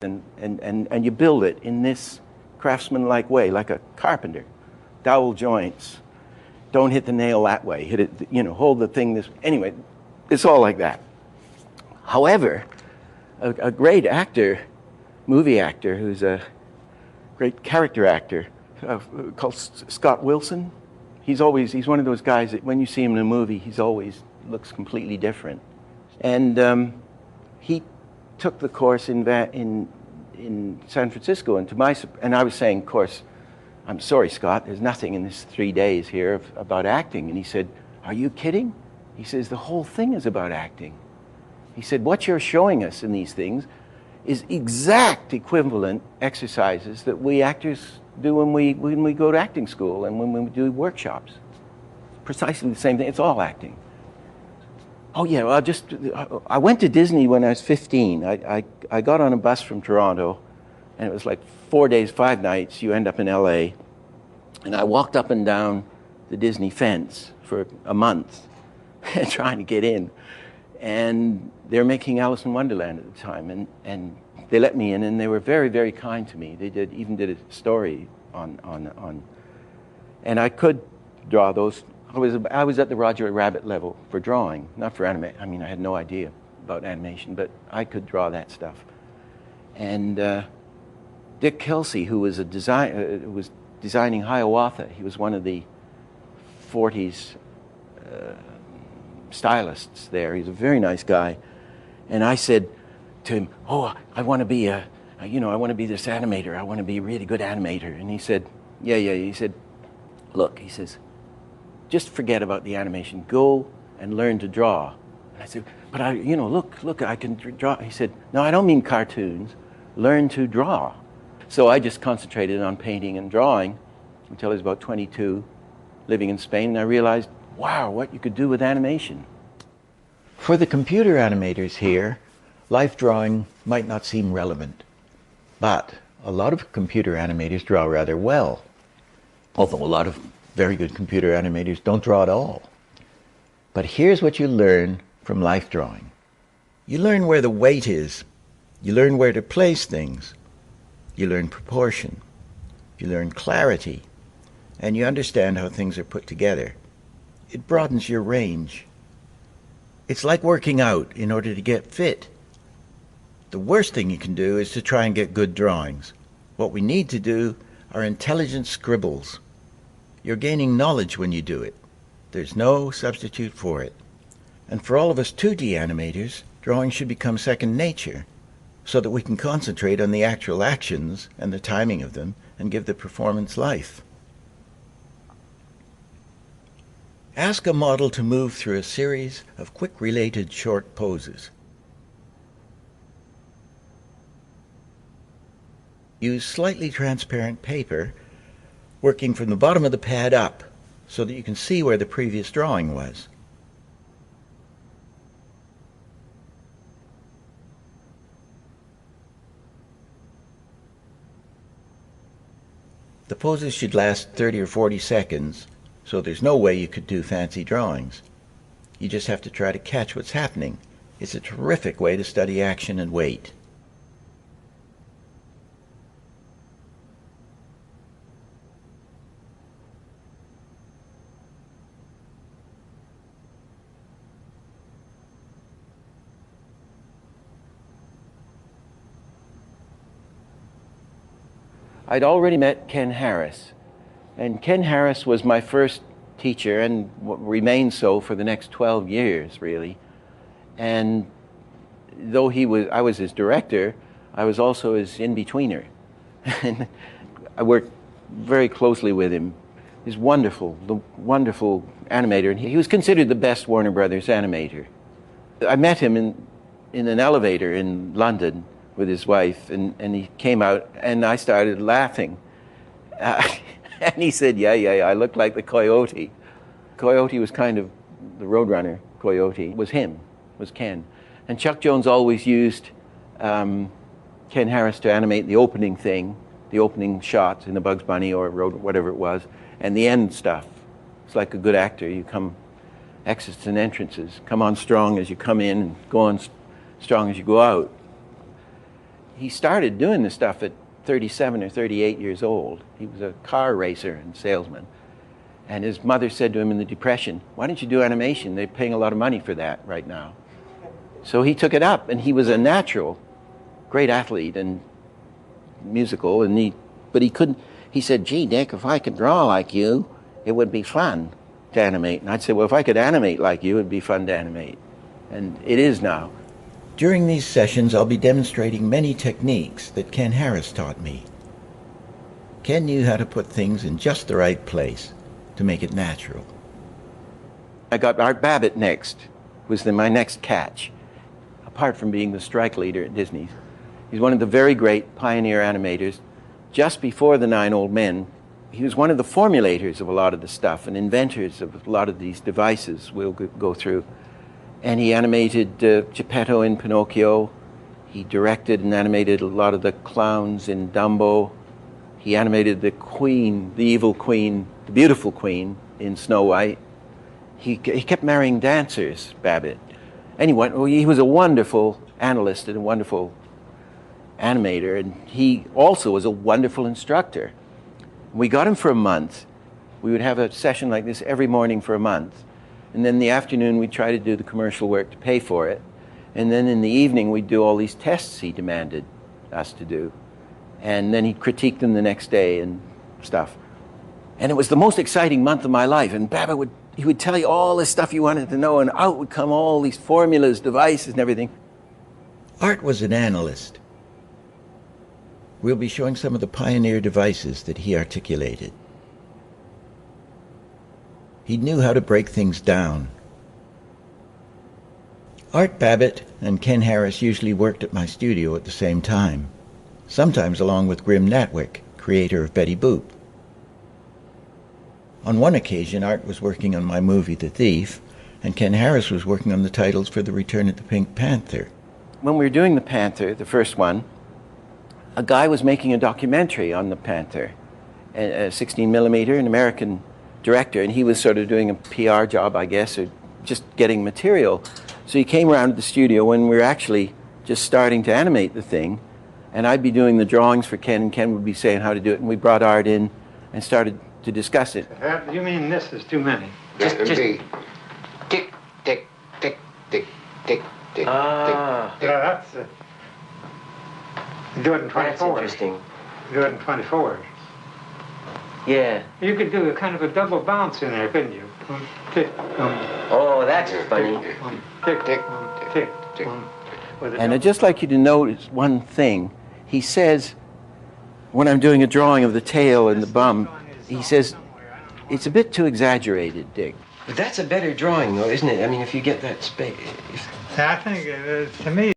and you build it in this craftsman-like way, like a carpenter. Dowel joints. Don't hit the nail that way. Hit it, hold the thing this. Anyway, it's all like that. However, a great actor, movie actor, who's a great character actor, called Scott Wilson. He's one of those guys that when you see him in a movie, he's always looks completely different. And he took the course in San Francisco, and I was saying, of course, I'm sorry, Scott, there's nothing in this 3 days here about acting. And he said, are you kidding? He says, the whole thing is about acting. He said, what you're showing us in these things is exact equivalent exercises that we actors do when we go to acting school and when we do workshops. Precisely the same thing. It's all acting. Oh yeah, well, I went to Disney when I was 15. I got on a bus from Toronto, and it was like 4 days, 5 nights. You end up in LA, and I walked up and down the Disney fence for a month trying to get in. And they're making Alice in Wonderland at the time, and they let me in, and they were very, very kind to me. They even did a story on, and I could draw those. I was at the Roger Rabbit level for drawing, not for animation. I mean, I had no idea about animation, but I could draw that stuff. And Dick Kelsey, who was was designing Hiawatha, he was one of the 40s stylists there. He's a very nice guy. And I said to him, oh, I want to be I want to be this animator. I want to be a really good animator. And he said, yeah. He said, look, he says, just forget about the animation. Go and learn to draw. And I said, but look, I can draw. He said, no, I don't mean cartoons. Learn to draw. So I just concentrated on painting and drawing until I was about 22, living in Spain, and I realized, wow, what you could do with animation. For the computer animators here, life drawing might not seem relevant, but a lot of computer animators draw rather well, although a lot of very good computer animators don't draw at all. But here's what you learn from life drawing. You learn where the weight is. You learn where to place things. You learn proportion. You learn clarity. And you understand how things are put together. It broadens your range. It's like working out in order to get fit. The worst thing you can do is to try and get good drawings. What we need to do are intelligent scribbles. You're gaining knowledge when you do it. There's no substitute for it. And for all of us 2D animators, drawing should become second nature, so that we can concentrate on the actual actions and the timing of them and give the performance life. Ask a model to move through a series of quick related short poses. Use slightly transparent paper, working from the bottom of the pad up so that you can see where the previous drawing was. The poses should last 30 or 40 seconds, so there's no way you could do fancy drawings. You just have to try to catch what's happening. It's a terrific way to study action and weight. I'd already met Ken Harris, and Ken Harris was my first teacher and remained so for the next 12 years, really. And though I was his director, I was also his in-betweener. And I worked very closely with him. He's the wonderful animator, and he was considered the best Warner Brothers animator. I met him in an elevator in London with his wife, and he came out, and I started laughing. And he said, yeah, I look like the Coyote. Coyote was kind of the Roadrunner. Coyote was Ken. And Chuck Jones always used Ken Harris to animate the opening thing, the opening shots in the Bugs Bunny or whatever it was, and the end stuff. It's like a good actor. You come, exits and entrances, come on strong as you come in and go on strong as you go out. he started doing this stuff at 37 or 38 years old. He was a car racer and salesman. And his mother said to him in the Depression, "Why don't you do animation? They're paying a lot of money for that right now." So he took it up, and he was a natural, great athlete and musical, but he couldn't. He said, "Gee, Dick, if I could draw like you, it would be fun to animate." And I'd say, "Well, if I could animate like you, it'd be fun to animate." And it is now. During these sessions, I'll be demonstrating many techniques that Ken Harris taught me. Ken knew how to put things in just the right place to make it natural. I got Art Babbitt next, was my next catch, apart from being the strike leader at Disney. He's one of the very great pioneer animators. Just before the 9 Old Men, he was one of the formulators of a lot of the stuff and inventors of a lot of these devices we'll go through. And he animated Geppetto in Pinocchio. He directed and animated a lot of the clowns in Dumbo. He animated the queen, the evil queen, the beautiful queen in Snow White. He kept marrying dancers, Babbitt. Anyway, he was a wonderful analyst and a wonderful animator, and he also was a wonderful instructor. We got him for a month. We would have a session like this every morning for a month. And then in the afternoon, we'd try to do the commercial work to pay for it. And then in the evening, we'd do all these tests he demanded us to do. And then he'd critique them the next day and stuff. And it was the most exciting month of my life. And Babbitt he would tell you all this stuff you wanted to know, and out would come all these formulas, devices, and everything. Art was an analyst. We'll be showing some of the pioneer devices that he articulated. He knew how to break things down. Art Babbitt and Ken Harris usually worked at my studio at the same time, sometimes along with Grim Natwick, creator of Betty Boop. On one occasion, Art was working on my movie The Thief, and Ken Harris was working on the titles for The Return of the Pink Panther. When we were doing The Panther, the first one, a guy was making a documentary on the Panther, a 16 millimeter, an American director, and he was sort of doing a PR job, I guess, or just getting material. So he came around to the studio when we were actually just starting to animate the thing, and I'd be doing the drawings for Ken, and Ken would be saying how to do it, and we brought Art in and started to discuss it. You mean this is too many? Just tick, tick, tick, tick, tick, tick, tick. Yeah, that's it. Do it in 24. That's interesting. Do it in 24. Yeah. You could do a kind of a double bounce in there, couldn't you? Tick, Oh, that's funny. tick, tick, tick, tick. And I'd just like you to notice one thing. He says, when I'm doing a drawing of the tail and the bum, he says, "It's a bit too exaggerated, Dick." But that's a better drawing, though, isn't it? I mean, if you get that space. I think, to me,